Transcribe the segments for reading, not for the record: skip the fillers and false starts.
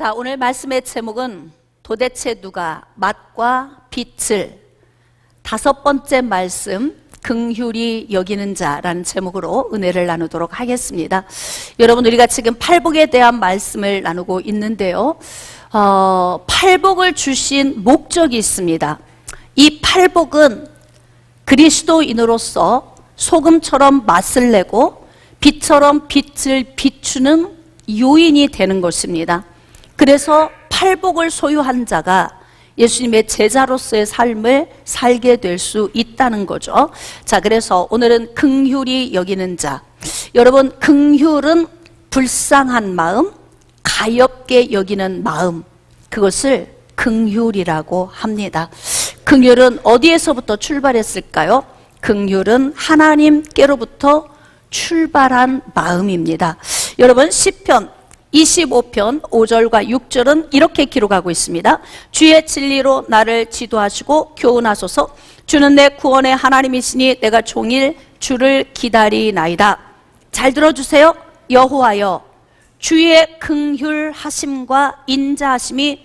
자, 오늘 말씀의 제목은 도대체 누가 맛과 빛을, 다섯 번째 말씀, 긍휼히 여기는 자라는 제목으로 은혜를 나누도록 하겠습니다. 여러분, 우리가 지금 팔복에 대한 말씀을 나누고 있는데요. 팔복을 주신 목적이 있습니다. 이 팔복은 그리스도인으로서 소금처럼 맛을 내고 빛처럼 빛을 비추는 요인이 되는 것입니다. 그래서 팔복을 소유한 자가 예수님의 제자로서의 삶을 살게 될 수 있다는 거죠. 자, 그래서 오늘은 긍휼히 여기는 자. 여러분, 긍휼은 불쌍한 마음, 가엾게 여기는 마음, 그것을 긍휼이라고 합니다. 긍휼은 어디에서부터 출발했을까요? 긍휼은 하나님께로부터 출발한 마음입니다. 여러분, 시편 25편 5절과 6절은 이렇게 기록하고 있습니다. 주의 진리로 나를 지도하시고 교훈하소서. 주는 내 구원의 하나님이시니 내가 종일 주를 기다리나이다. 잘 들어주세요. 여호와여, 주의 긍휼하심과 인자하심이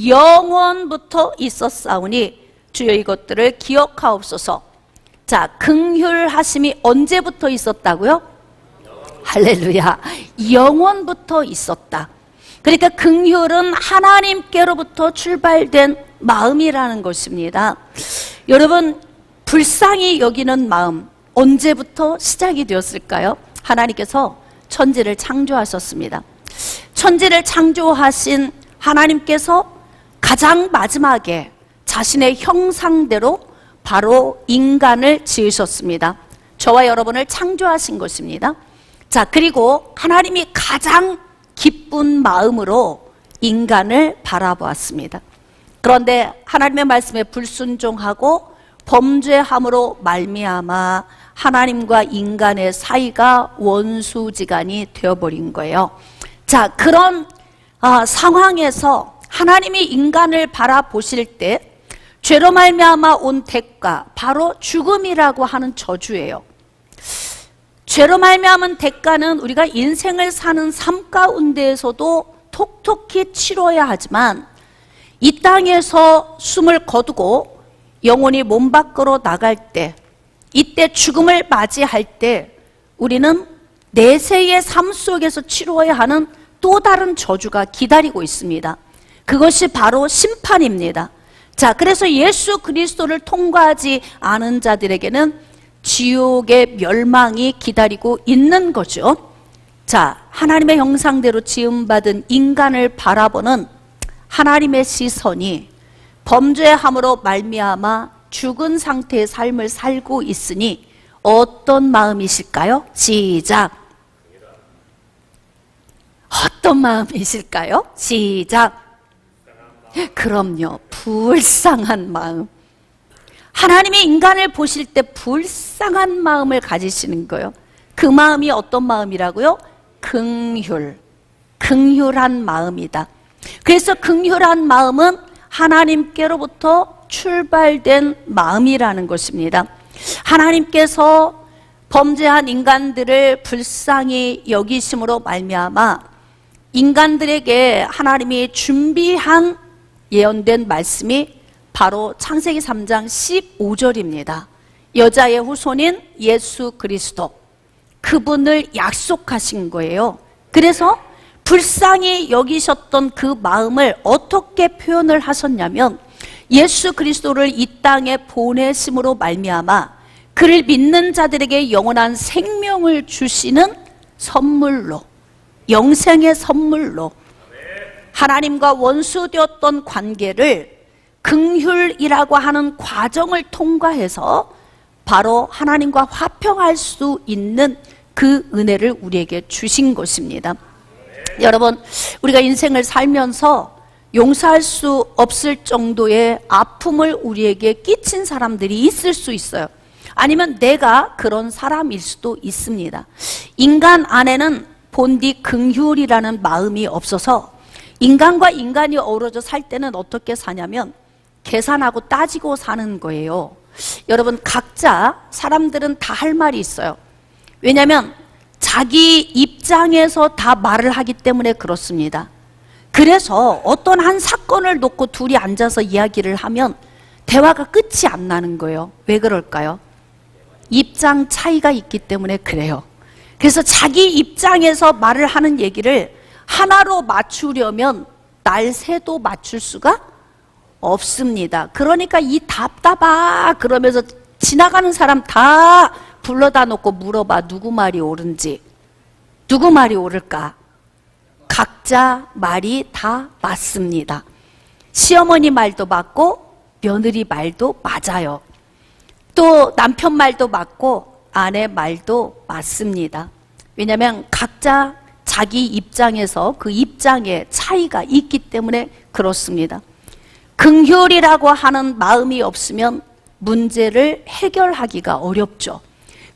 영원부터 있었사오니 주여 이것들을 기억하옵소서. 자, 긍휼하심이 언제부터 있었다고요? 할렐루야. 영원부터 있었다. 그러니까 긍휼은 하나님께로부터 출발된 마음이라는 것입니다. 여러분, 불쌍히 여기는 마음 언제부터 시작이 되었을까요? 하나님께서 천지를 창조하셨습니다. 천지를 창조하신 하나님께서 가장 마지막에 자신의 형상대로 바로 인간을 지으셨습니다. 저와 여러분을 창조하신 것입니다. 자, 그리고 하나님이 가장 기쁜 마음으로 인간을 바라보았습니다. 그런데 하나님의 말씀에 불순종하고 범죄함으로 말미암아 하나님과 인간의 사이가 원수지간이 되어버린 거예요. 자, 그런 상황에서 하나님이 인간을 바라보실 때 죄로 말미암아 온 대가, 바로 죽음이라고 하는 저주예요. 죄로 말미암은 대가는 우리가 인생을 사는 삶 가운데에서도 톡톡히 치러야 하지만 이 땅에서 숨을 거두고 영혼이 몸 밖으로 나갈 때, 이때 죽음을 맞이할 때 우리는 내세의 삶 속에서 치러야 하는 또 다른 저주가 기다리고 있습니다. 그것이 바로 심판입니다. 자, 그래서 예수 그리스도를 통과하지 않은 자들에게는 지옥의 멸망이 기다리고 있는 거죠. 자, 하나님의 형상대로 지음받은 인간을 바라보는 하나님의 시선이 범죄함으로 말미암아 죽은 상태의 삶을 살고 있으니 어떤 마음이실까요? 시작. 어떤 마음이실까요? 시작. 그럼요, 불쌍한 마음. 하나님이 인간을 보실 때 불쌍한 마음을 가지시는 거예요. 그 마음이 어떤 마음이라고요? 긍휼, 긍휼한 마음이다. 그래서 긍휼한 마음은 하나님께로부터 출발된 마음이라는 것입니다. 하나님께서 범죄한 인간들을 불쌍히 여기심으로 말미암아 인간들에게 하나님이 준비한 예언된 말씀이 바로 창세기 3장 15절입니다. 여자의 후손인 예수 그리스도, 그분을 약속하신 거예요. 그래서 불쌍히 여기셨던 그 마음을 어떻게 표현을 하셨냐면 예수 그리스도를 이 땅에 보내심으로 말미암아 그를 믿는 자들에게 영원한 생명을 주시는 선물로, 영생의 선물로 하나님과 원수되었던 관계를 긍휼이라고 하는 과정을 통과해서 바로 하나님과 화평할 수 있는 그 은혜를 우리에게 주신 것입니다. 여러분, 우리가 인생을 살면서 용서할 수 없을 정도의 아픔을 우리에게 끼친 사람들이 있을 수 있어요. 아니면 내가 그런 사람일 수도 있습니다. 인간 안에는 본디 긍휼이라는 마음이 없어서 인간과 인간이 어우러져 살 때는 어떻게 사냐면 계산하고 따지고 사는 거예요. 여러분, 각자 사람들은 다 할 말이 있어요. 왜냐하면 자기 입장에서 다 말을 하기 때문에 그렇습니다. 그래서 어떤 한 사건을 놓고 둘이 앉아서 이야기를 하면 대화가 끝이 안 나는 거예요. 왜 그럴까요? 입장 차이가 있기 때문에 그래요. 그래서 자기 입장에서 말을 하는 얘기를 하나로 맞추려면 날 새도 맞출 수가 없습니다. 그러니까 이 답답하 그러면서 지나가는 사람 다 불러다 놓고 물어봐. 누구 말이 옳은지. 누구 말이 옳을까? 각자 말이 다 맞습니다. 시어머니 말도 맞고 며느리 말도 맞아요. 또 남편 말도 맞고 아내 말도 맞습니다. 왜냐하면 각자 자기 입장에서 그 입장에 차이가 있기 때문에 그렇습니다. 긍휼이라고 하는 마음이 없으면 문제를 해결하기가 어렵죠.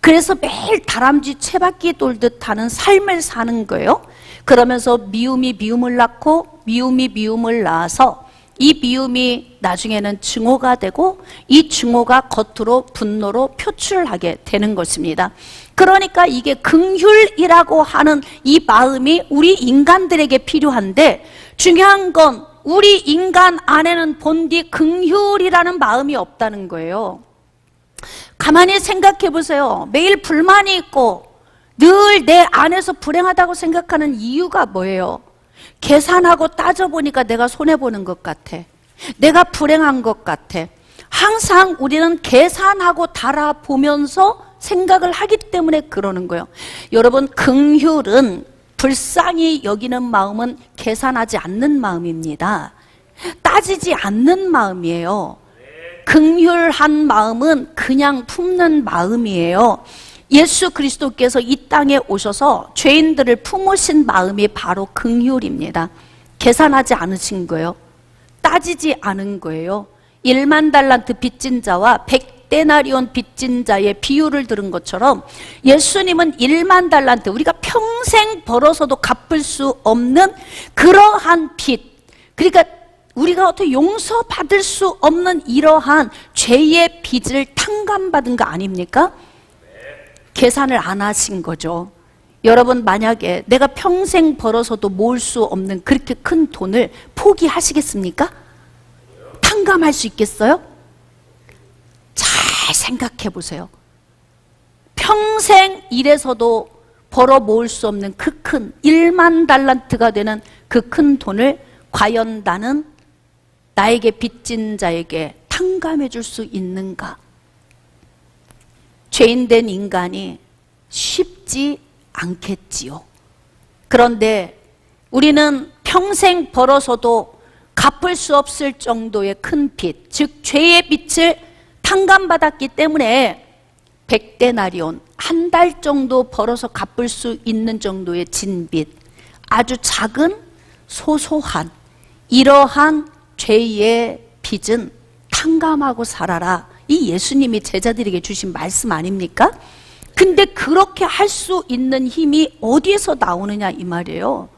그래서 매일 다람쥐 채바퀴 돌듯 하는 삶을 사는 거예요. 그러면서 미움이 미움을 낳고 미움이 미움을 낳아서 이 미움이 나중에는 증오가 되고 이 증오가 겉으로 분노로 표출하게 되는 것입니다. 그러니까 이게 긍휼이라고 하는 이 마음이 우리 인간들에게 필요한데 중요한 건 우리 인간 안에는 본디 긍휼이라는 마음이 없다는 거예요. 가만히 생각해 보세요. 매일 불만이 있고 늘 내 안에서 불행하다고 생각하는 이유가 뭐예요? 계산하고 따져보니까 내가 손해보는 것 같아. 내가 불행한 것 같아. 항상 우리는 계산하고 달아보면서 생각을 하기 때문에 그러는 거예요. 여러분, 긍휼은 불쌍히 여기는 마음은 계산하지 않는 마음입니다. 따지지 않는 마음이에요. 긍휼한 마음은 그냥 품는 마음이에요. 예수 그리스도께서 이 땅에 오셔서 죄인들을 품으신 마음이 바로 긍휼입니다. 계산하지 않으신 거예요. 따지지 않은 거예요. 1만 달란트 빚진 자와 100데나리온 빚진 자의 비유를 들은 것처럼 예수님은 1만 달란트, 우리가 평생 벌어서도 갚을 수 없는 그러한 빚, 그러니까 우리가 어떻게 용서받을 수 없는 이러한 죄의 빚을 탕감받은 거 아닙니까? 계산을 안 하신 거죠. 여러분, 만약에 내가 평생 벌어서도 모을 수 없는 그렇게 큰 돈을 포기하시겠습니까? 탕감할 수 있겠어요? 잘 생각해 보세요. 평생 일해서도 벌어 모을 수 없는 그 큰 1만 달란트가 되는 그 큰 돈을 과연 나는 나에게 빚진 자에게 탕감해 줄 수 있는가? 죄인된 인간이 쉽지 않겠지요. 그런데 우리는 평생 벌어서도 갚을 수 없을 정도의 큰 빚, 즉 죄의 빚을 탕감받았기 때문에 100데나리온, 한 달 정도 벌어서 갚을 수 있는 정도의 진빚, 아주 작은 소소한 이러한 죄의 빚은 탕감하고 살아라. 이 예수님이 제자들에게 주신 말씀 아닙니까? 근데 그렇게 할 수 있는 힘이 어디에서 나오느냐 이 말이에요.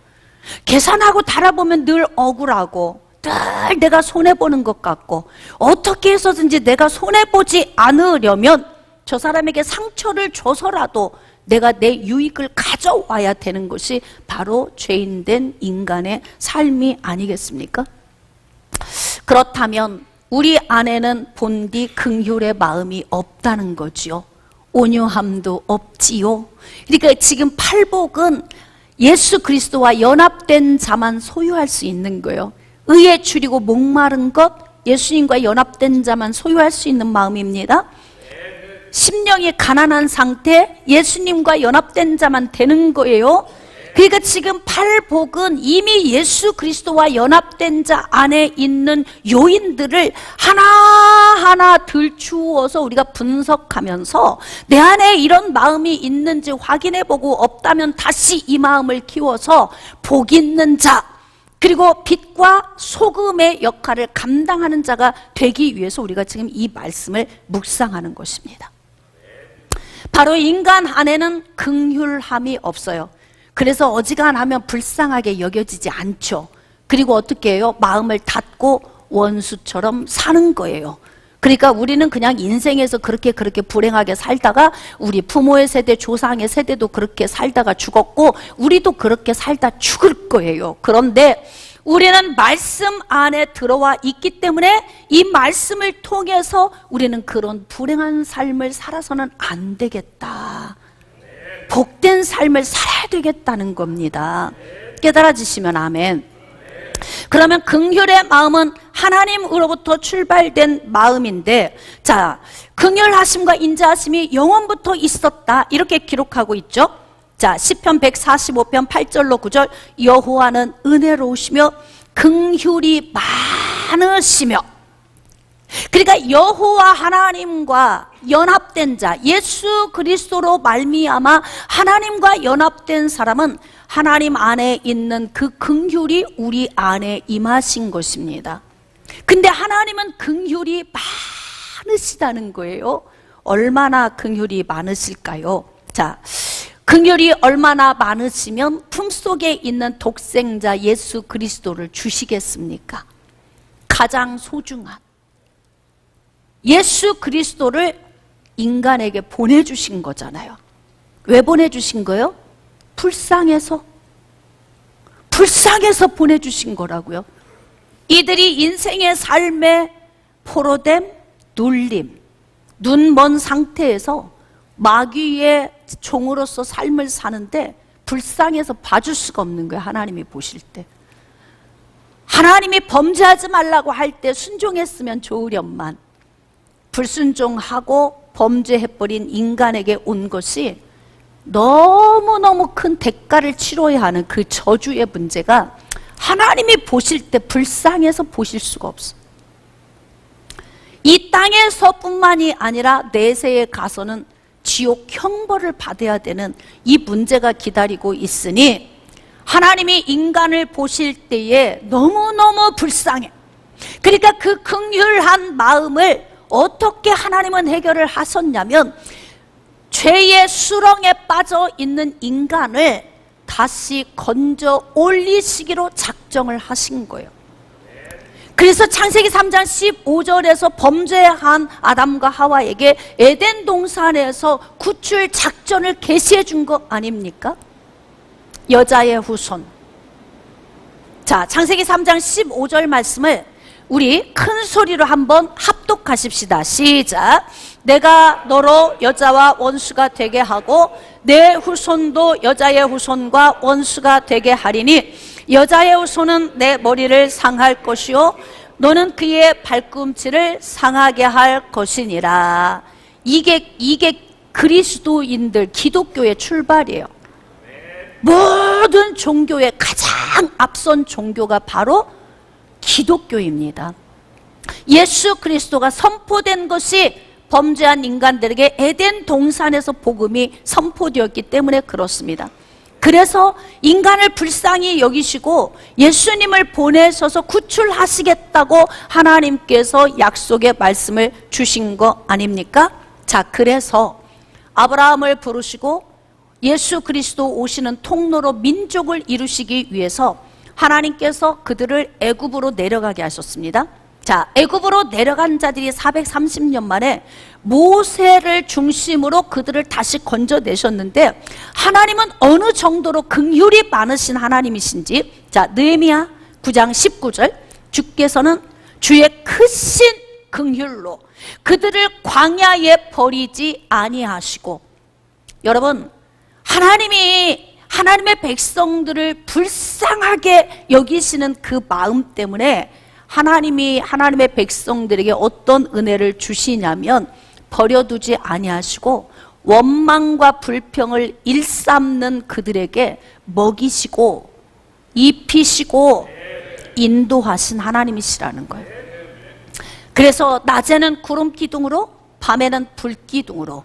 계산하고 달아보면 늘 억울하고 늘 내가 손해보는 것 같고 어떻게 해서든지 내가 손해보지 않으려면 저 사람에게 상처를 줘서라도 내가 내 유익을 가져와야 되는 것이 바로 죄인된 인간의 삶이 아니겠습니까? 그렇다면 우리 안에는 본디 긍휼의 마음이 없다는 거지요. 온유함도 없지요. 그러니까 지금 팔복은 예수 그리스도와 연합된 자만 소유할 수 있는 거예요. 의에 줄이고 목마른 것, 예수님과 연합된 자만 소유할 수 있는 마음입니다. 심령이 가난한 상태, 예수님과 연합된 자만 되는 거예요. 그러니까 지금 팔복은 이미 예수 그리스도와 연합된 자 안에 있는 요인들을 하나하나 들추어서 우리가 분석하면서 내 안에 이런 마음이 있는지 확인해보고 없다면 다시 이 마음을 키워서 복 있는 자, 그리고 빛과 소금의 역할을 감당하는 자가 되기 위해서 우리가 지금 이 말씀을 묵상하는 것입니다. 바로 인간 안에는 긍휼함이 없어요. 그래서 어지간하면 불쌍하게 여겨지지 않죠. 그리고 어떻게 해요? 마음을 닫고 원수처럼 사는 거예요. 그러니까 우리는 그냥 인생에서 그렇게 불행하게 살다가 우리 부모의 세대, 조상의 세대도 그렇게 살다가 죽었고 우리도 그렇게 살다 죽을 거예요. 그런데 우리는 말씀 안에 들어와 있기 때문에 이 말씀을 통해서 우리는 그런 불행한 삶을 살아서는 안 되겠다. 복된 삶을 살아야 되겠다는 겁니다. 깨달아지시면 아멘. 그러면 긍휼의 마음은 하나님으로부터 출발된 마음인데, 자, 긍휼하심과 인자하심이 영원부터 있었다 이렇게 기록하고 있죠. 자, 시편 145편 8절로 9절, 여호와는 은혜로우시며 긍휼이 많으시며. 그러니까 여호와 하나님과 연합된 자, 예수 그리스도로 말미암아 하나님과 연합된 사람은 하나님 안에 있는 그 긍휼이 우리 안에 임하신 것입니다. 근데 하나님은 긍휼이 많으시다는 거예요. 얼마나 긍휼이 많으실까요? 자, 긍휼이 얼마나 많으시면 품속에 있는 독생자 예수 그리스도를 주시겠습니까? 가장 소중한 예수 그리스도를 인간에게 보내주신 거잖아요. 왜 보내주신 거예요? 불쌍해서 보내주신 거라고요. 이들이 인생의 삶에 포로됨, 눌림, 눈먼 상태에서 마귀의 종으로서 삶을 사는데 불쌍해서 봐줄 수가 없는 거예요. 하나님이 보실 때. 하나님이 범죄하지 말라고 할 때 순종했으면 좋으련만 불순종하고 범죄해버린 인간에게 온 것이 너무너무 큰 대가를 치러야 하는 그 저주의 문제가 하나님이 보실 때 불쌍해서 보실 수가 없어. 이 땅에서뿐만이 아니라 내세에 가서는 지옥 형벌을 받아야 되는 이 문제가 기다리고 있으니 하나님이 인간을 보실 때에 너무너무 불쌍해. 그러니까 그 긍휼한 마음을 어떻게 하나님은 해결을 하셨냐면 죄의 수렁에 빠져 있는 인간을 다시 건져 올리시기로 작정을 하신 거예요. 그래서 창세기 3장 15절에서 범죄한 아담과 하와에게 에덴 동산에서 구출 작전을 계시해 준 거 아닙니까? 여자의 후손. 자, 창세기 3장 15절 말씀을 우리 큰 소리로 한번 합독하십시다. 시작. 내가 너로 여자와 원수가 되게 하고 내 후손도 여자의 후손과 원수가 되게 하리니 여자의 후손은 내 머리를 상할 것이요 너는 그의 발꿈치를 상하게 할 것이니라. 이게 그리스도인들 기독교의 출발이에요. 모든 종교의 가장 앞선 종교가 바로 기독교입니다. 예수 그리스도가 선포된 것이 범죄한 인간들에게 에덴 동산에서 복음이 선포되었기 때문에 그렇습니다. 그래서 인간을 불쌍히 여기시고 예수님을 보내셔서 구출하시겠다고 하나님께서 약속의 말씀을 주신 거 아닙니까? 자, 그래서 아브라함을 부르시고 예수 그리스도 오시는 통로로 민족을 이루시기 위해서 하나님께서 그들을 애굽으로 내려가게 하셨습니다. 자, 애굽으로 내려간 자들이 430년 만에 모세를 중심으로 그들을 다시 건져내셨는데 하나님은 어느 정도로 긍휼이 많으신 하나님이신지, 자, 느헤미야 9장 19절, 주께서는 주의 크신 긍휼로 그들을 광야에 버리지 아니하시고. 여러분, 하나님의 백성들을 불쌍하게 여기시는 그 마음 때문에 하나님의 백성들에게 어떤 은혜를 주시냐면 버려두지 아니하시고 원망과 불평을 일삼는 그들에게 먹이시고 입히시고 인도하신 하나님이시라는 거예요. 그래서 낮에는 구름 기둥으로 밤에는 불 기둥으로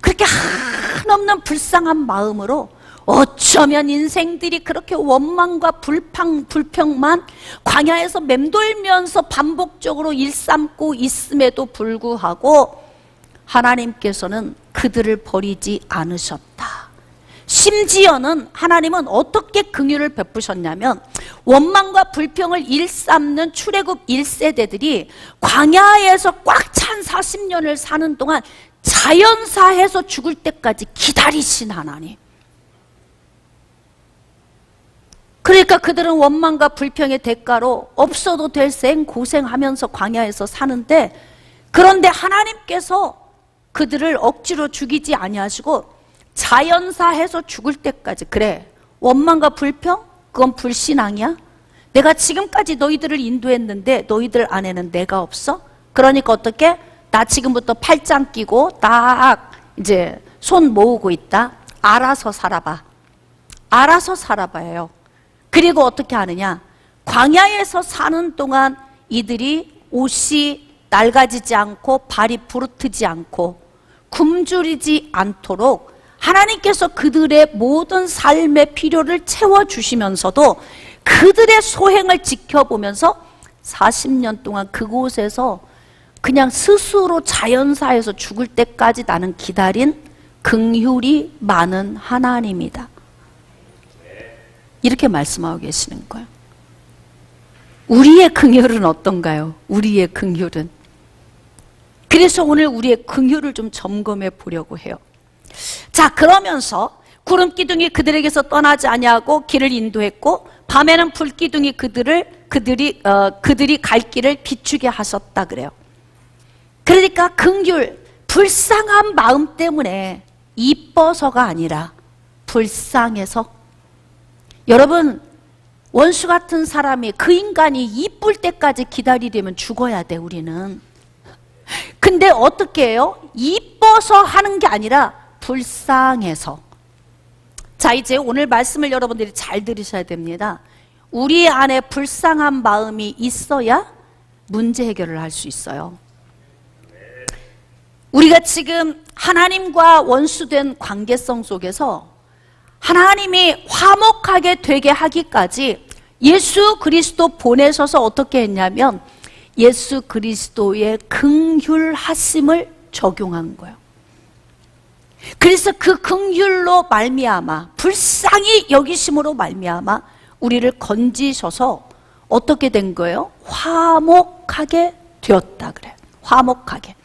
그렇게 한없는 불쌍한 마음으로 어쩌면 인생들이 그렇게 원망과 불평만 광야에서 맴돌면서 반복적으로 일삼고 있음에도 불구하고 하나님께서는 그들을 버리지 않으셨다. 심지어는 하나님은 어떻게 긍휼을 베푸셨냐면 원망과 불평을 일삼는 출애굽 1세대들이 광야에서 꽉 찬 40년을 사는 동안 자연사해서 죽을 때까지 기다리신 하나님. 그러니까 그들은 원망과 불평의 대가로 없어도 될 생 고생하면서 광야에서 사는데, 그런데 하나님께서 그들을 억지로 죽이지 아니하시고 자연사해서 죽을 때까지, 그래, 원망과 불평? 그건 불신앙이야? 내가 지금까지 너희들을 인도했는데 너희들 안에는 내가 없어? 그러니까 어떻게? 나 지금부터 팔짱 끼고 딱 이제 손 모으고 있다. 알아서 살아봐. 알아서 살아봐요. 그리고 어떻게 하느냐? 광야에서 사는 동안 이들이 옷이 낡아지지 않고 발이 부르트지 않고 굶주리지 않도록 하나님께서 그들의 모든 삶의 필요를 채워주시면서도 그들의 소행을 지켜보면서 40년 동안 그곳에서 그냥 스스로 자연사에서 죽을 때까지 나는 기다린 긍휼이 많은 하나님이다. 이렇게 말씀하고 계시는 거예요. 우리의 긍휼은 어떤가요? 우리의 긍휼은. 그래서 오늘 우리의 긍휼을 좀 점검해 보려고 해요. 자, 그러면서 구름 기둥이 그들에게서 떠나지 아니하고 길을 인도했고 밤에는 불 기둥이 그들이 갈 길을 비추게 하셨다 그래요. 그러니까 긍휼, 불쌍한 마음 때문에 이뻐서가 아니라 불쌍해서. 여러분, 원수 같은 사람이, 그 인간이 이쁠 때까지 기다리려면 죽어야 돼, 우리는. 근데 어떻게 해요? 이뻐서 하는 게 아니라 불쌍해서. 자, 이제 오늘 말씀을 여러분들이 잘 들으셔야 됩니다. 우리 안에 불쌍한 마음이 있어야 문제 해결을 할 수 있어요. 우리가 지금 하나님과 원수된 관계성 속에서 하나님이 화목하게 되게 하기까지 예수 그리스도 보내셔서 어떻게 했냐면 예수 그리스도의 긍휼하심을 적용한 거예요. 그래서 그 긍휼로 말미암아, 불쌍히 여기심으로 말미암아 우리를 건지셔서 어떻게 된 거예요? 화목하게 되었다 그래요. 화목하게.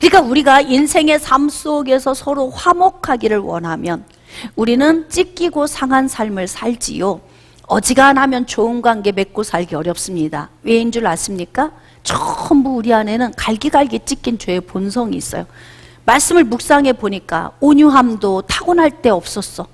그러니까 우리가 인생의 삶 속에서 서로 화목하기를 원하면 우리는 찢기고 상한 삶을 살지요. 어지간하면 좋은 관계 맺고 살기 어렵습니다. 왜인 줄 아십니까? 전부 우리 안에는 갈기갈기 찢긴 죄의 본성이 있어요. 말씀을 묵상해 보니까 온유함도 타고날 때 없었어.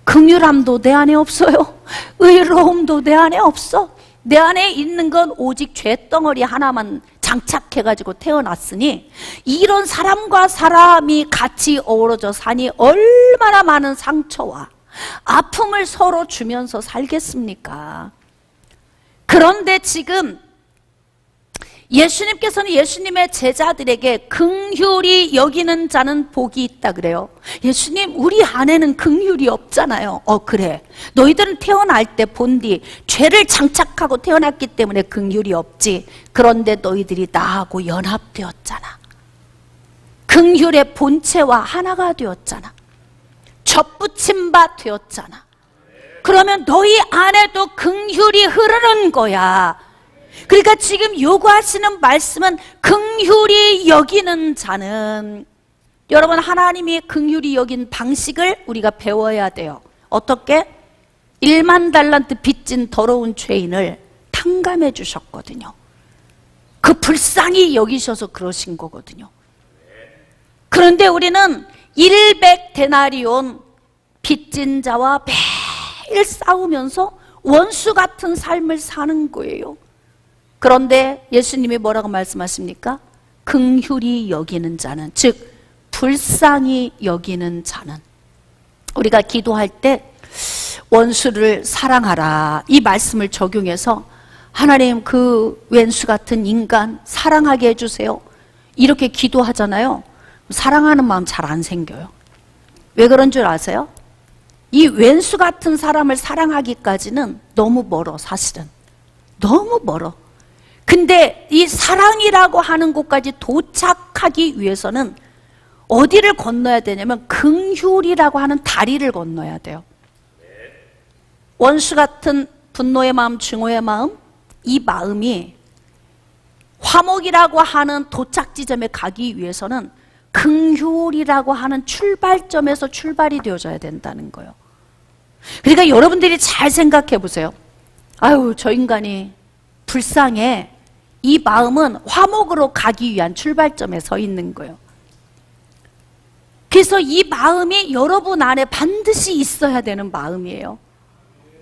긍휼함도 내 안에 없어요. 의로움도 내 안에 없어. 내 안에 있는 건 오직 죄덩어리 하나만 장착해가지고 태어났으니 이런 사람과 사람이 같이 어우러져 사니 얼마나 많은 상처와 아픔을 서로 주면서 살겠습니까? 그런데 지금 예수님께서는 예수님의 제자들에게 긍휼히 여기는 자는 복이 있다 그래요. 예수님, 우리 안에는 긍휼이 없잖아요. 그래. 너희들은 태어날 때 본디 죄를 장착하고 태어났기 때문에 긍휼이 없지. 그런데 너희들이 나하고 연합되었잖아. 긍휼의 본체와 하나가 되었잖아. 접붙임 바 되었잖아. 그러면 너희 안에도 긍휼이 흐르는 거야. 그러니까 지금 요구하시는 말씀은 긍휼히 여기는 자는, 여러분, 하나님이 긍휼히 여긴 방식을 우리가 배워야 돼요. 어떻게? 1만 달란트 빚진 더러운 죄인을 탕감해 주셨거든요. 그 불쌍히 여기셔서 그러신 거거든요. 그런데 우리는 100데나리온 빚진 자와 매일 싸우면서 원수 같은 삶을 사는 거예요. 그런데 예수님이 뭐라고 말씀하십니까? 긍휼히 여기는 자는, 즉 불쌍히 여기는 자는. 우리가 기도할 때 원수를 사랑하라 이 말씀을 적용해서 하나님, 그 왼수 같은 인간 사랑하게 해주세요, 이렇게 기도하잖아요. 사랑하는 마음 잘 안 생겨요. 왜 그런 줄 아세요? 이 왼수 같은 사람을 사랑하기까지는 너무 멀어. 사실은 너무 멀어. 근데 이 사랑이라고 하는 곳까지 도착하기 위해서는 어디를 건너야 되냐면 긍휼이라고 하는 다리를 건너야 돼요. 원수 같은 분노의 마음, 증오의 마음, 이 마음이 화목이라고 하는 도착 지점에 가기 위해서는 긍휼이라고 하는 출발점에서 출발이 되어져야 된다는 거예요. 그러니까 여러분들이 잘 생각해 보세요. 아유, 저 인간이 불쌍해. 이 마음은 화목으로 가기 위한 출발점에 서 있는 거예요. 그래서 이 마음이 여러분 안에 반드시 있어야 되는 마음이에요.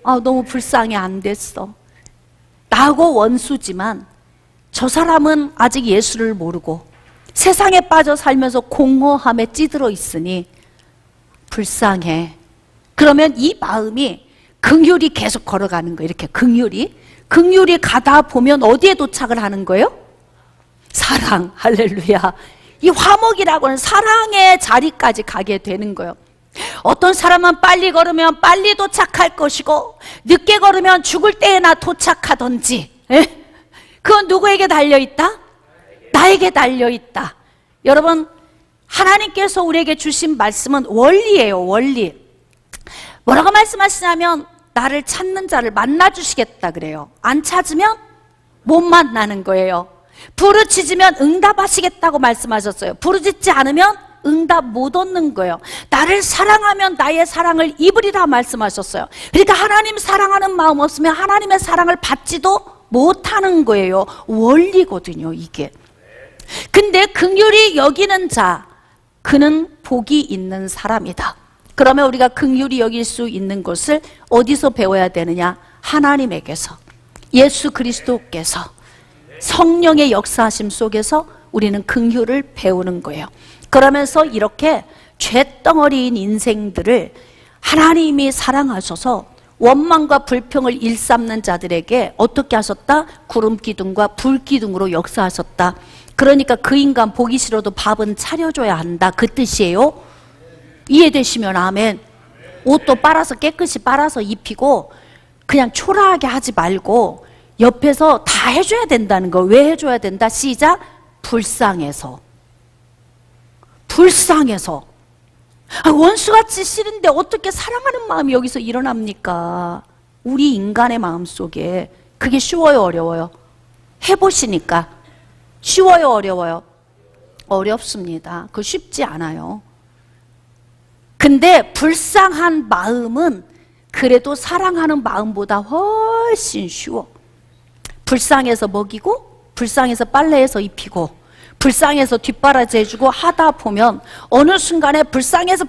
아, 너무 불쌍해, 안 됐어. 나하고 원수지만 저 사람은 아직 예수를 모르고 세상에 빠져 살면서 공허함에 찌들어 있으니 불쌍해. 그러면 이 마음이 긍휼이 계속 걸어가는 거예요. 이렇게 긍휼이 가다 보면 어디에 도착을 하는 거예요? 사랑. 할렐루야. 이 화목이라고는 사랑의 자리까지 가게 되는 거예요. 어떤 사람은 빨리 걸으면 빨리 도착할 것이고 늦게 걸으면 죽을 때에나 도착하던지, 그건 누구에게 달려있다? 나에게 달려있다. 여러분, 하나님께서 우리에게 주신 말씀은 원리예요. 원리. 뭐라고 말씀하시냐면 나를 찾는 자를 만나주시겠다 그래요. 안 찾으면 못 만나는 거예요. 부르짖으면 응답하시겠다고 말씀하셨어요. 부르짖지 않으면 응답 못 얻는 거예요. 나를 사랑하면 나의 사랑을 입으리라 말씀하셨어요. 그러니까 하나님 사랑하는 마음 없으면 하나님의 사랑을 받지도 못하는 거예요. 원리거든요, 이게. 근데 긍휼히 여기는 자, 그는 복이 있는 사람이다. 그러면 우리가 긍휼히 여길 수 있는 것을 어디서 배워야 되느냐? 하나님에게서, 예수 그리스도께서 성령의 역사하심 속에서 우리는 긍휼을 배우는 거예요. 그러면서 이렇게 죄덩어리인 인생들을 하나님이 사랑하셔서 원망과 불평을 일삼는 자들에게 어떻게 하셨다? 구름 기둥과 불 기둥으로 역사하셨다. 그러니까 그 인간 보기 싫어도 밥은 차려줘야 한다, 그 뜻이에요. 이해되시면 아멘. 옷도 빨아서 깨끗이 빨아서 입히고 그냥 초라하게 하지 말고 옆에서 다 해줘야 된다는 거. 왜 해줘야 된다? 시작. 불쌍해서. 원수같이 싫은데 어떻게 사랑하는 마음이 여기서 일어납니까? 우리 인간의 마음 속에. 그게 쉬워요, 어려워요? 해보시니까. 쉬워요, 어려워요? 어렵습니다. 그거 쉽지 않아요. 근데 불쌍한 마음은 그래도 사랑하는 마음보다 훨씬 쉬워. 불쌍해서 먹이고, 불쌍해서 빨래해서 입히고, 불쌍해서 뒷바라지 해주고 하다 보면 어느 순간에 불쌍해서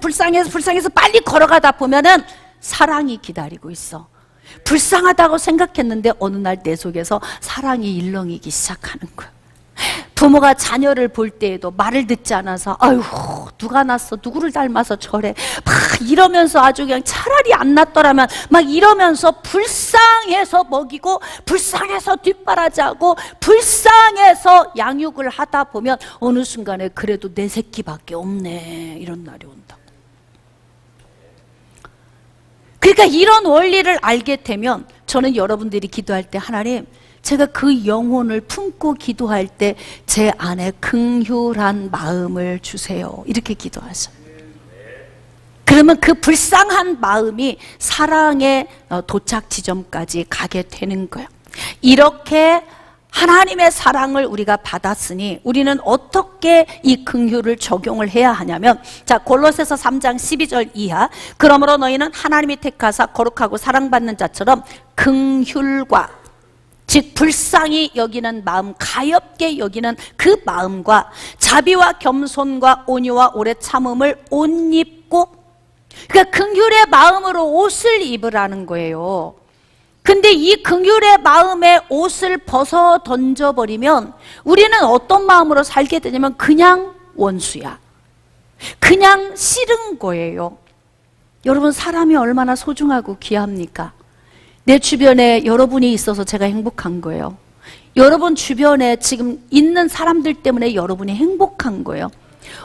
빨리 걸어가다 보면은 사랑이 기다리고 있어. 불쌍하다고 생각했는데 어느 날 내 속에서 사랑이 일렁이기 시작하는 거야. 부모가 자녀를 볼 때에도 말을 듣지 않아서 아유, 누가 낳았어, 누구를 닮아서 저래 막 이러면서 아주 그냥 차라리 안 낳았더라면 막 이러면서 불쌍해서 먹이고 불쌍해서 뒷바라지하고 불쌍해서 양육을 하다 보면 어느 순간에 그래도 내 새끼밖에 없네, 이런 날이 온다. 그러니까 이런 원리를 알게 되면 저는 여러분들이 기도할 때 하나님, 제가 그 영혼을 품고 기도할 때 제 안에 긍휼한 마음을 주세요, 이렇게 기도하셔요. 그러면 그 불쌍한 마음이 사랑의 도착 지점까지 가게 되는 거예요. 이렇게 하나님의 사랑을 우리가 받았으니 우리는 어떻게 이 긍휼을 적용을 해야 하냐면, 자, 골로새서 3장 12절 이하, 그러므로 너희는 하나님이 택하사 거룩하고 사랑받는 자처럼 긍휼과, 즉 불쌍히 여기는 마음, 가엾게 여기는 그 마음과 자비와 겸손과 온유와 오래 참음을 옷 입고, 그러니까 긍휼의 마음으로 옷을 입으라는 거예요. 근데 이 긍휼의 마음에 옷을 벗어 던져버리면 우리는 어떤 마음으로 살게 되냐면 그냥 원수야, 그냥 싫은 거예요. 여러분, 사람이 얼마나 소중하고 귀합니까? 내 주변에 여러분이 있어서 제가 행복한 거예요. 여러분 주변에 지금 있는 사람들 때문에 여러분이 행복한 거예요.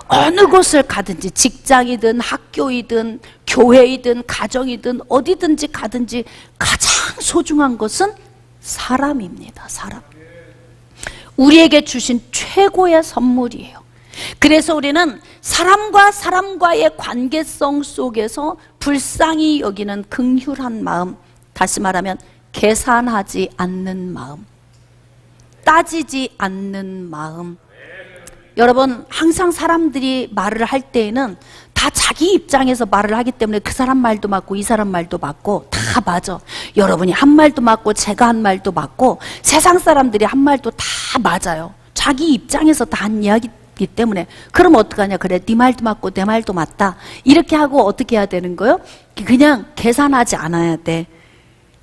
어느 곳을 가든지, 직장이든 학교이든 교회이든 가정이든 어디든지 가든지 가장 소중한 것은 사람입니다. 사람. 우리에게 주신 최고의 선물이에요. 그래서 우리는 사람과 사람과의 관계성 속에서 불쌍히 여기는 긍휼한 마음, 다시 말하면 계산하지 않는 마음, 따지지 않는 마음. 여러분, 항상 사람들이 말을 할 때에는 다 다 자기 입장에서 말을 하기 때문에 그 사람 말도 맞고 이 사람 말도 맞고 다 맞아. 여러분이 한 말도 맞고 제가 한 말도 맞고 세상 사람들이 한 말도 다 맞아요. 자기 입장에서 다 한 이야기이기 때문에. 그럼 어떡하냐. 그래, 네 말도 맞고 내 말도 맞다. 이렇게 하고 어떻게 해야 되는 거예요? 그냥 계산하지 않아야 돼.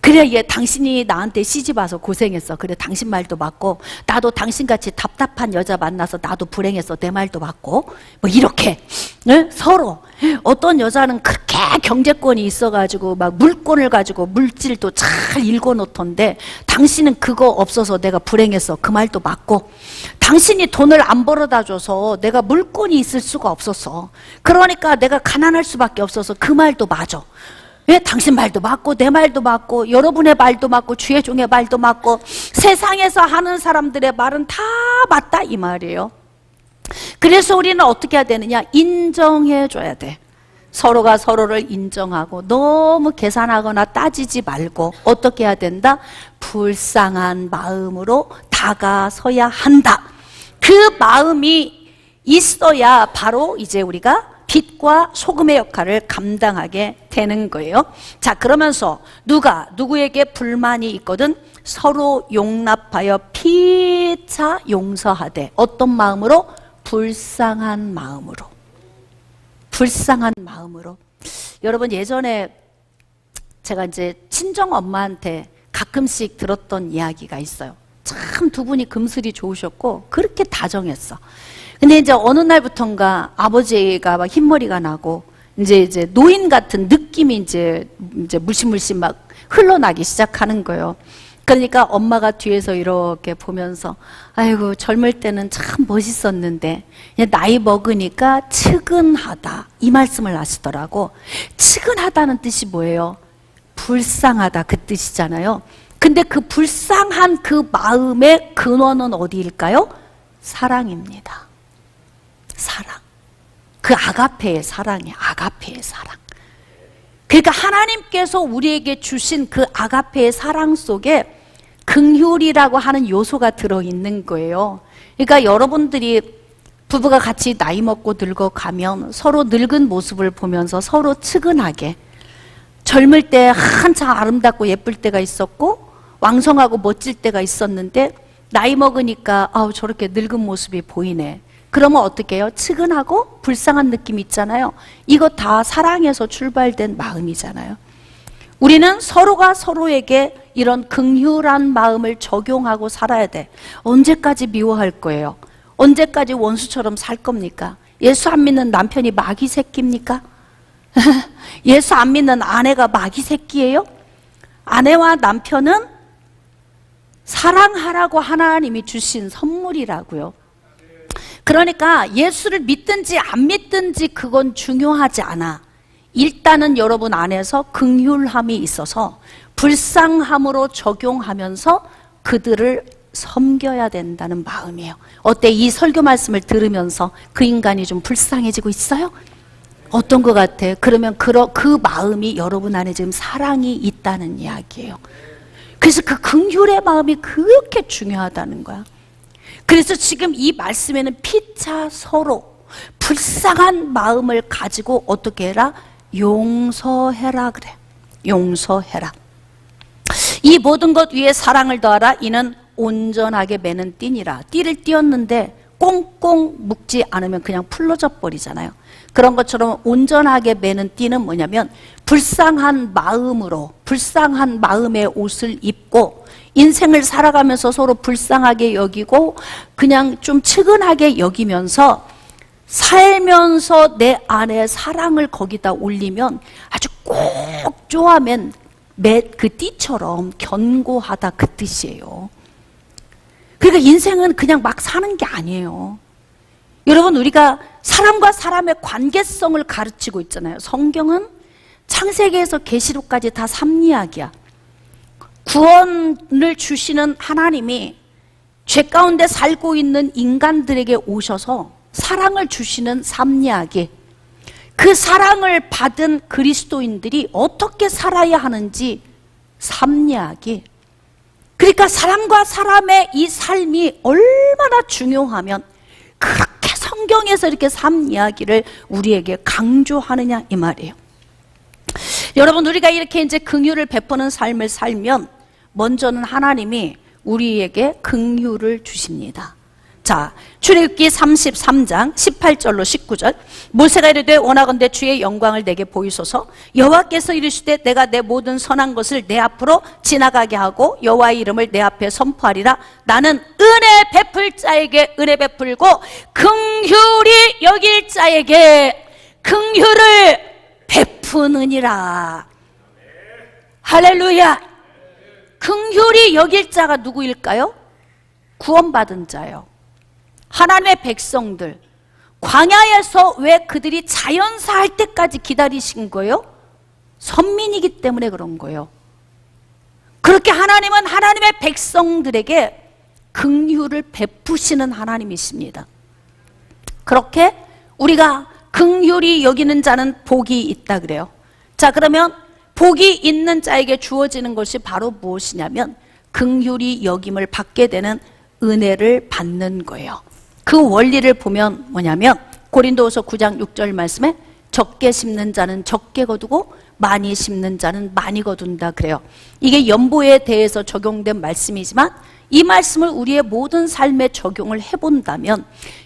그래, 얘 당신이 나한테 시집 와서 고생했어. 그래, 당신 말도 맞고 나도 당신같이 답답한 여자 만나서 나도 불행했어. 내 말도 맞고 뭐 이렇게 네? 서로. 어떤 여자는 그렇게 경제권이 있어가지고 막 물건을 가지고 물질도 잘 읽어놓던데 당신은 그거 없어서 내가 불행했어. 그 말도 맞고 당신이 돈을 안 벌어다 줘서 내가 물건이 있을 수가 없었어. 그러니까 내가 가난할 수밖에 없어서 그 말도 맞아. 예, 당신 말도 맞고 내 말도 맞고 여러분의 말도 맞고 주의 종의 말도 맞고 세상에서 하는 사람들의 말은 다 맞다 이 말이에요. 그래서 우리는 어떻게 해야 되느냐? 인정해 줘야 돼. 서로가 서로를 인정하고 너무 계산하거나 따지지 말고 어떻게 해야 된다? 불쌍한 마음으로 다가서야 한다. 그 마음이 있어야 바로 이제 우리가 빛과 소금의 역할을 감당하게 되는 거예요. 자, 그러면서 누가 누구에게 불만이 있거든 서로 용납하여 피차 용서하되 어떤 마음으로? 불쌍한 마음으로. 불쌍한 마음으로. 여러분, 예전에 제가 이제 친정 엄마한테 가끔씩 들었던 이야기가 있어요. 참 두 분이 금슬이 좋으셨고 그렇게 다정했어. 근데 이제 어느 날부턴가 아버지가 막 흰머리가 나고 이제 노인 같은 느낌이 이제 물씬물씬 막 흘러나기 시작하는 거예요. 그러니까 엄마가 뒤에서 이렇게 보면서 아이고 젊을 때는 참 멋있었는데 나이 먹으니까 측은하다 이 말씀을 하시더라고. 측은하다는 뜻이 뭐예요? 불쌍하다 그 뜻이잖아요. 근데 그 불쌍한 그 마음의 근원은 어디일까요? 사랑입니다. 사랑. 그 아가페의 사랑이에요. 아가페의 사랑. 그러니까 하나님께서 우리에게 주신 그 아가페의 사랑 속에 긍휼이라고 하는 요소가 들어있는 거예요. 그러니까 여러분들이 부부가 같이 나이 먹고 늙어가면 서로 늙은 모습을 보면서 서로 측은하게 젊을 때 한참 아름답고 예쁠 때가 있었고 왕성하고 멋질 때가 있었는데 나이 먹으니까 아우 저렇게 늙은 모습이 보이네. 그러면 어떻게 해요? 측은하고 불쌍한 느낌 있잖아요. 이거 다 사랑에서 출발된 마음이잖아요. 우리는 서로가 서로에게 이런 긍휼한 마음을 적용하고 살아야 돼. 언제까지 미워할 거예요? 언제까지 원수처럼 살 겁니까? 예수 안 믿는 남편이 마귀 새끼입니까? 예수 안 믿는 아내가 마귀 새끼예요? 아내와 남편은 사랑하라고 하나님이 주신 선물이라고요. 그러니까 예수를 믿든지 안 믿든지 그건 중요하지 않아. 일단은 여러분 안에서 긍휼함이 있어서 불쌍함으로 적용하면서 그들을 섬겨야 된다는 마음이에요. 어때? 이 설교 말씀을 들으면서 그 인간이 좀 불쌍해지고 있어요? 어떤 것 같아? 그러면 그 마음이 여러분 안에 지금 사랑이 있다는 이야기예요. 그래서 그 긍휼의 마음이 그렇게 중요하다는 거야. 그래서 지금 이 말씀에는 피차 서로 불쌍한 마음을 가지고 어떻게 해라? 용서해라 그래. 용서해라. 이 모든 것 위에 사랑을 더하라. 이는 온전하게 매는 띠니라. 띠를 띄었는데 꽁꽁 묶지 않으면 그냥 풀러져 버리잖아요. 그런 것처럼 온전하게 매는 띠는 뭐냐면 불쌍한 마음으로 불쌍한 마음의 옷을 입고 인생을 살아가면서 서로 불쌍하게 여기고 그냥 좀 측은하게 여기면서 살면서 내 안에 사랑을 거기다 올리면 아주 꼭 조아맨 그 띠처럼 견고하다 그 뜻이에요. 그러니까 인생은 그냥 막 사는 게 아니에요. 여러분, 우리가 사람과 사람의 관계성을 가르치고 있잖아요. 성경은 창세기에서 계시록까지 다 삼리학이야. 구원을 주시는 하나님이 죄 가운데 살고 있는 인간들에게 오셔서 사랑을 주시는 삼리학이, 그 사랑을 받은 그리스도인들이 어떻게 살아야 하는지 삼리학이, 그러니까 사람과 사람의 이 삶이 얼마나 중요하면 그렇게 성경에서 이렇게 삶 이야기를 우리에게 강조하느냐 이 말이에요. 여러분, 우리가 이렇게 이제 긍휼을 베푸는 삶을 살면 먼저는 하나님이 우리에게 긍휼을 주십니다. 자, 출애굽기 33장 18절로 19절. 모세가 이르되 원하건대 주의 영광을 내게 보이소서. 여호와께서 이르시되 내가 내 모든 선한 것을 내 앞으로 지나가게 하고 여호와의 이름을 내 앞에 선포하리라. 나는 은혜 베풀 자에게 은혜 베풀고 긍휼히 여길 자에게 긍휼을 베푸느니라. 할렐루야. 긍휼히 여길 자가 누구일까요? 구원받은 자요. 하나님의 백성들. 광야에서 왜 그들이 자연사 할 때까지 기다리신 거예요? 선민이기 때문에 그런 거예요. 그렇게 하나님은 하나님의 백성들에게 긍휼을 베푸시는 하나님이십니다. 그렇게 우리가 긍휼히 여기는 자는 복이 있다 그래요. 자, 그러면 복이 있는 자에게 주어지는 것이 바로 무엇이냐면 긍휼히 여김을 받게 되는 은혜를 받는 거예요. 그 원리를 보면 뭐냐면 고린도후서 9장 6절 말씀에 적게 심는 자는 적게 거두고 많이 심는 자는 많이 거둔다 그래요. 이게 연보에 대해서 적용된 말씀이지만 이 말씀을 우리의 모든 삶에 적용을 해본다면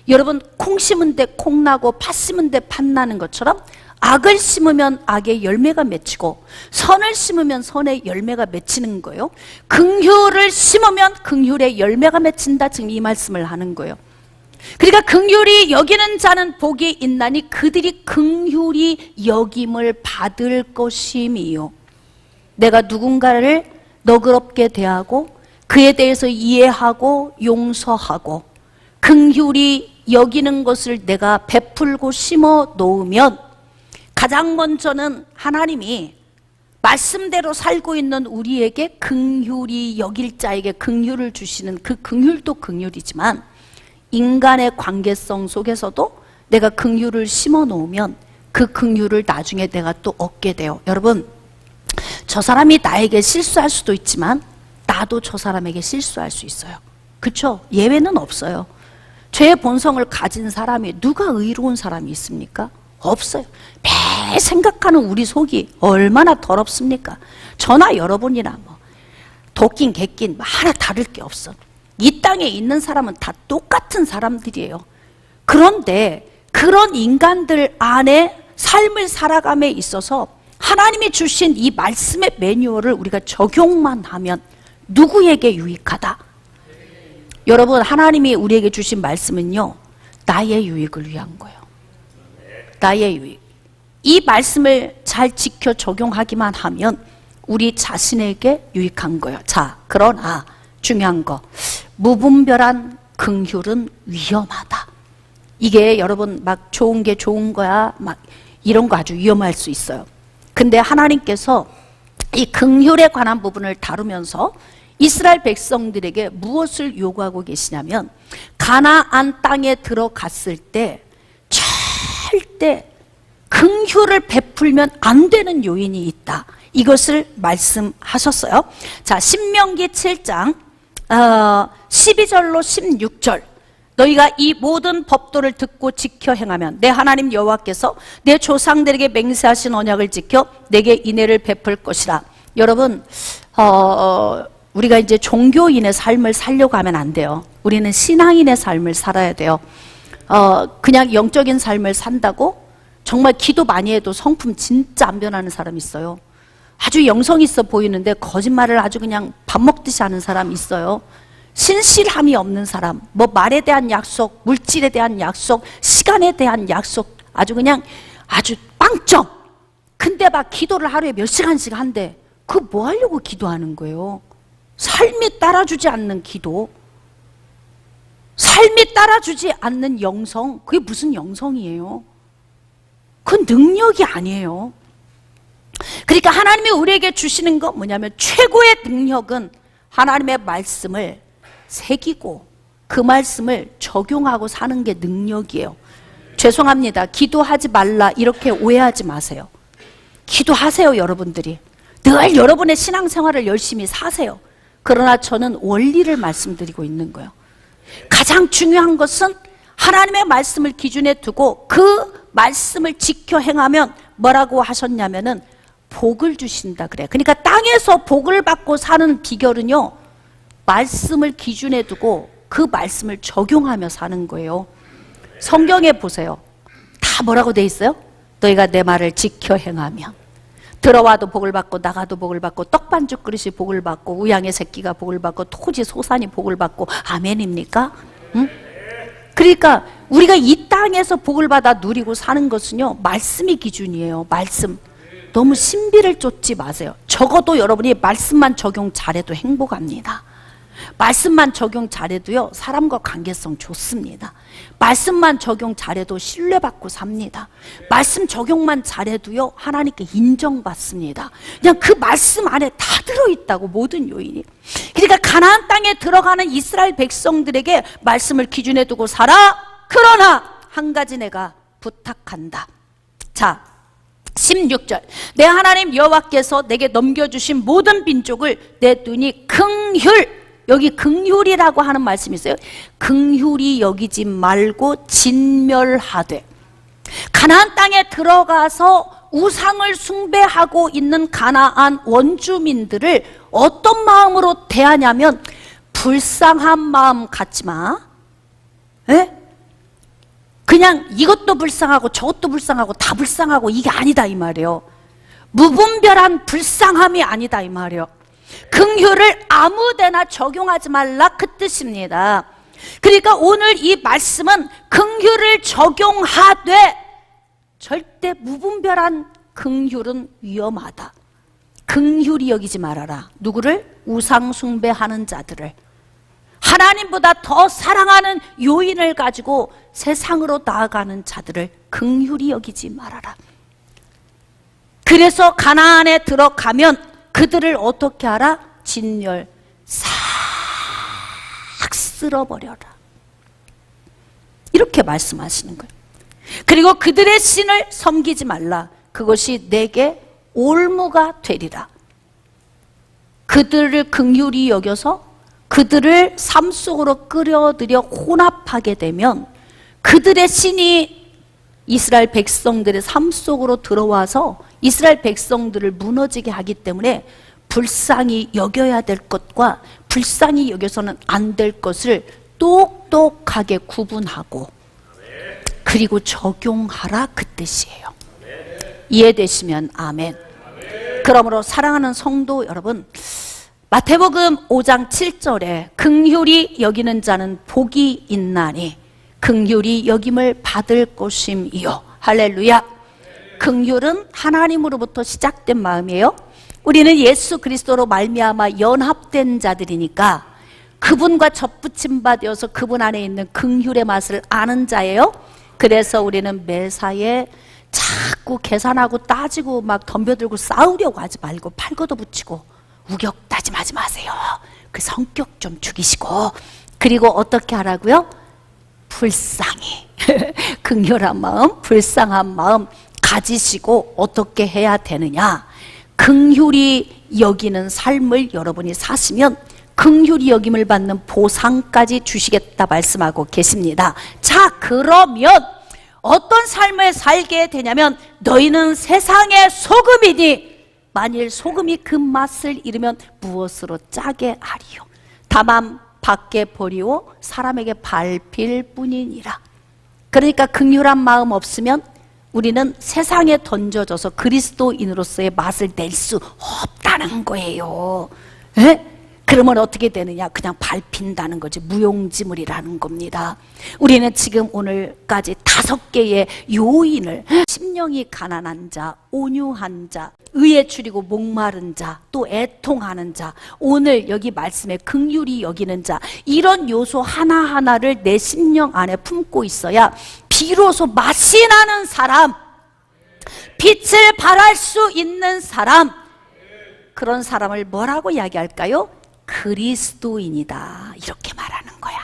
여러분, 콩 심은 데 콩 나고 팥 심은 데 팥 나는 것처럼 악을 심으면 악의 열매가 맺히고 선을 심으면 선의 열매가 맺히는 거예요. 긍휼을 심으면 긍휼의 열매가 맺힌다. 지금 이 말씀을 하는 거예요. 그러니까 긍휼히 여기는 자는 복이 있나니 그들이 긍휼히 여김을 받을 것임이요. 내가 누군가를 너그럽게 대하고 그에 대해서 이해하고 용서하고 긍휼히 여기는 것을 내가 베풀고 심어 놓으면 가장 먼저는 하나님이 말씀대로 살고 있는 우리에게 긍휼히 여길 자에게 긍휼을 주시는 그 긍휼도 긍휼이지만 인간의 관계성 속에서도 내가 긍휼을 심어 놓으면 그 긍휼을 나중에 내가 또 얻게 돼요. 여러분, 저 사람이 나에게 실수할 수도 있지만 나도 저 사람에게 실수할 수 있어요. 그렇죠? 예외는 없어요. 죄의 본성을 가진 사람이 누가 의로운 사람이 있습니까? 없어요. 매일 생각하는 우리 속이 얼마나 더럽습니까? 저나 여러분이나 뭐 도끼인 개낀 하나 다를 게 없어. 이 땅에 있는 사람은 다 똑같은 사람들이에요. 그런데 그런 인간들 안에 삶을 살아감에 있어서 하나님이 주신 이 말씀의 매뉴얼을 우리가 적용만 하면 누구에게 유익하다? 여러분, 하나님이 우리에게 주신 말씀은요, 나의 유익을 위한 거예요. 나의 유익. 이 말씀을 잘 지켜 적용하기만 하면 우리 자신에게 유익한 거예요. 자, 그러나 중요한 거, 무분별한 긍휼은 위험하다. 이게 여러분 막 좋은 게 좋은 거야, 막 이런 거 아주 위험할 수 있어요. 근데 하나님께서 이 긍휼에 관한 부분을 다루면서 이스라엘 백성들에게 무엇을 요구하고 계시냐면 가나안 땅에 들어갔을 때 절대 긍휼을 베풀면 안 되는 요인이 있다. 이것을 말씀하셨어요. 자, 신명기 7장 12절로 16절. 너희가 이 모든 법도를 듣고 지켜 행하면 내 하나님 여호와께서 내 조상들에게 맹세하신 언약을 지켜 내게 인애를 베풀 것이라. 여러분, 우리가 이제 종교인의 삶을 살려고 하면 안 돼요. 우리는 신앙인의 삶을 살아야 돼요. 그냥 영적인 삶을 산다고 정말 기도 많이 해도 성품 진짜 안 변하는 사람 있어요. 아주 영성 있어 보이는데 거짓말을 아주 그냥 밥 먹듯이 하는 사람 있어요. 신실함이 없는 사람, 뭐 말에 대한 약속, 물질에 대한 약속, 시간에 대한 약속, 아주 그냥 아주 빵점. 근데 막 기도를 하루에 몇 시간씩 한대. 그거 뭐 하려고 기도하는 거예요? 삶이 따라주지 않는 기도, 삶이 따라주지 않는 영성, 그게 무슨 영성이에요? 그건 능력이 아니에요. 그러니까 하나님이 우리에게 주시는 건 뭐냐면 최고의 능력은 하나님의 말씀을 새기고 그 말씀을 적용하고 사는 게 능력이에요. 죄송합니다. 기도하지 말라 이렇게 오해하지 마세요. 기도하세요. 여러분들이 늘 여러분의 신앙생활을 열심히 사세요. 그러나 저는 원리를 말씀드리고 있는 거예요. 가장 중요한 것은 하나님의 말씀을 기준에 두고 그 말씀을 지켜 행하면 뭐라고 하셨냐면은 복을 주신다 그래요. 그러니까 땅에서 복을 받고 사는 비결은요, 말씀을 기준에 두고 그 말씀을 적용하며 사는 거예요. 성경에 보세요. 다 뭐라고 돼 있어요? 너희가 내 말을 지켜 행하면 들어와도 복을 받고 나가도 복을 받고 떡반죽 그릇이 복을 받고 우양의 새끼가 복을 받고 토지 소산이 복을 받고 아멘입니까? 응? 그러니까 우리가 이 땅에서 복을 받아 누리고 사는 것은요, 말씀이 기준이에요. 말씀. 너무 신비를 쫓지 마세요. 적어도 여러분이 말씀만 적용 잘해도 행복합니다. 말씀만 적용 잘해도요, 사람과 관계성 좋습니다. 말씀만 적용 잘해도 신뢰받고 삽니다. 말씀 적용만 잘해도요, 하나님께 인정받습니다. 그냥 그 말씀 안에 다 들어있다고, 모든 요인이. 그러니까 가나안 땅에 들어가는 이스라엘 백성들에게 말씀을 기준에 두고 살아. 그러나 한 가지 내가 부탁한다. 자, 16절. 내 하나님 여호와께서 내게 넘겨주신 모든 빈족을 내 눈이 긍휼, 여기 긍휼이라고 하는 말씀이 있어요. 긍휼히 여기지 말고 진멸하되. 가나안 땅에 들어가서 우상을 숭배하고 있는 가나안 원주민들을 어떤 마음으로 대하냐면 불쌍한 마음 갖지 마. 에? 그냥 이것도 불쌍하고 저것도 불쌍하고 다 불쌍하고 이게 아니다 이 말이에요. 무분별한 불쌍함이 아니다 이 말이에요. 긍휼을 아무데나 적용하지 말라 그 뜻입니다. 그러니까 오늘 이 말씀은 긍휼을 적용하되 절대 무분별한 긍휼은 위험하다. 긍휼히 여기지 말아라. 누구를? 우상 숭배하는 자들을. 하나님보다 더 사랑하는 요인을 가지고 세상으로 나아가는 자들을 긍휼히 여기지 말아라. 그래서 가나안에 들어가면 그들을 어떻게 하라? 진멸, 싹 쓸어버려라. 이렇게 말씀하시는 거예요. 그리고 그들의 신을 섬기지 말라. 그것이 내게 올무가 되리라. 그들을 긍휼히 여겨서 그들을 삶 속으로 끌어들여 혼합하게 되면 그들의 신이 이스라엘 백성들의 삶 속으로 들어와서 이스라엘 백성들을 무너지게 하기 때문에 불쌍히 여겨야 될 것과 불쌍히 여겨서는 안 될 것을 똑똑하게 구분하고 그리고 적용하라 그 뜻이에요. 이해되시면 아멘. 그러므로 사랑하는 성도 여러분, 마태복음 5장 7절에 긍휼히 여기는 자는 복이 있나니 긍휼히 여김을 받을 것임이요. 할렐루야. 긍휼은 하나님으로부터 시작된 마음이에요. 우리는 예수 그리스도로 말미암아 연합된 자들이니까 그분과 접붙임 바 되어서 그분 안에 있는 긍휼의 맛을 아는 자예요. 그래서 우리는 매사에 자꾸 계산하고 따지고 막 덤벼들고 싸우려고 하지 말고 팔 걷어붙이고 우격다짐하지 마세요. 그 성격 좀 죽이시고 그리고 어떻게 하라고요? 불쌍히 긍휼한 마음, 불쌍한 마음 가지시고 어떻게 해야 되느냐? 긍휼히 여기는 삶을 여러분이 사시면 긍휼히 여김을 받는 보상까지 주시겠다 말씀하고 계십니다. 자, 그러면 어떤 삶을 살게 되냐면 너희는 세상의 소금이니 만일 소금이 그 맛을 잃으면 무엇으로 짜게 하리요? 다만 밖에 버리고 사람에게 밟힐 뿐이니라. 그러니까 긍휼한 마음 없으면 우리는 세상에 던져져서 그리스도인으로서의 맛을 낼 수 없다는 거예요. 에? 그러면 어떻게 되느냐? 그냥 밟힌다는 거지. 무용지물이라는 겁니다. 우리는 지금 오늘까지 5개의 요인을 심령이 가난한 자, 온유한 자, 의에 줄이고 목마른 자, 또 애통하는 자, 오늘 여기 말씀에 긍휼히 여기는 자, 이런 요소 하나하나를 내 심령 안에 품고 있어야 비로소 맛이 나는 사람, 빛을 발할 수 있는 사람, 그런 사람을 뭐라고 이야기할까요? 그리스도인이다, 이렇게 말하는 거야.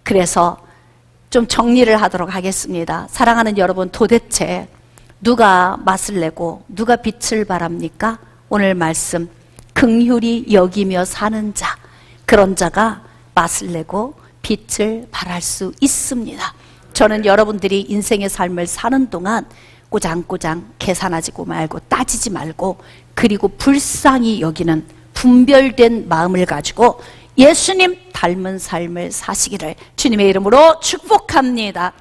그래서 좀 정리를 하도록 하겠습니다. 사랑하는 여러분, 도대체 누가 맛을 내고 누가 빛을 발합니까? 오늘 말씀 긍휼히 여기며 사는 자, 그런 자가 맛을 내고 빛을 발할 수 있습니다. 저는 여러분들이 인생의 삶을 사는 동안 꼬장꼬장 계산하지 말고 따지지 말고, 그리고 불쌍히 여기는 분별된 마음을 가지고 예수님 닮은 삶을 사시기를 주님의 이름으로 축복합니다.